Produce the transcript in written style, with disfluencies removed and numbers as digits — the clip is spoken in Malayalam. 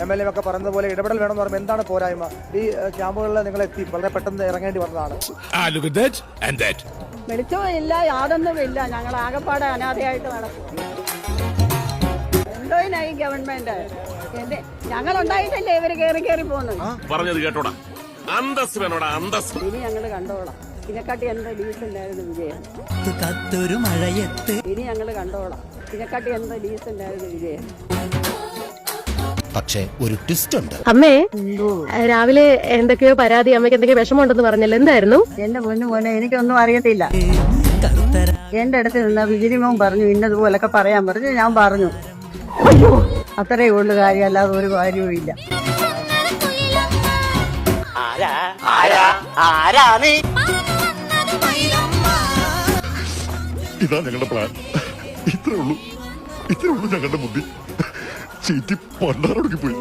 MLA ഒക്കെ പറയുന്നത് ഇടപെടൽ വേണമെന്ന് പറയുമ്പോൾ എന്താണ് പോരായ്മ? ഈ ക്യാമ്പുകളിൽ നിങ്ങൾ എത്തി വളരെ പെട്ടെന്ന് ഇറങ്ങേണ്ടി വന്നതാണ്. വെളിച്ചവും ഇല്ല, യാതൊന്നും ഇല്ല. ഞങ്ങൾ ആകെപ്പാടെ അനാഥയായിട്ട് നടക്കും. എന്തോനായി ഗവൺമെന്റ്? ഞങ്ങൾ ഉണ്ടായിട്ടല്ലേ ഇവര് കയറി പോകുന്നത്. പറഞ്ഞത് കേട്ടോടാ, അന്തസ് വേണോടാ, അന്തസ്. ഇനി ഞങ്ങൾ കണ്ടോളാം. ഇതിനെക്കാട്ടി എന്ത് ഡീസന്റ് ആയിരുന്നു വിജയം. ഇനി ഞങ്ങൾ കണ്ടോളാം. ഇതിനെക്കാട്ടി എന്ത് ഡീസന്റ് ആയിരുന്നു വിജയം. പക്ഷേ ഒരു ട്വിസ്റ്റ് ഉണ്ട്. അമ്മേ, രാവിലെ എന്തൊക്കെയോ പരാതി, അമ്മയ്ക്ക് എന്തൊക്കെയോ വിഷമമുണ്ടെന്ന് പറഞ്ഞല്ലോ, എന്തായിരുന്നു? എന്റെ മോനെ എനിക്കൊന്നും അറിയത്തില്ല. എന്റെ അടുത്ത് നിന്ന വിജിരിമോൻ പറഞ്ഞു ഇന്നതുപോലൊക്കെ പറയാൻ പറഞ്ഞു. ഞാൻ പറഞ്ഞു അത്രേ ഉള്ളു കാര്യം, അല്ലാതെ ഒരു കാര്യവും ഇല്ല. ഇതാ ഞങ്ങളുടെ പ്ലാൻ. ഇത്രേ ഉള്ളൂ ഞങ്ങളുടെ ബുദ്ധി. ചീറ്റി പണ്ടാറൊടുക്കി പോയി.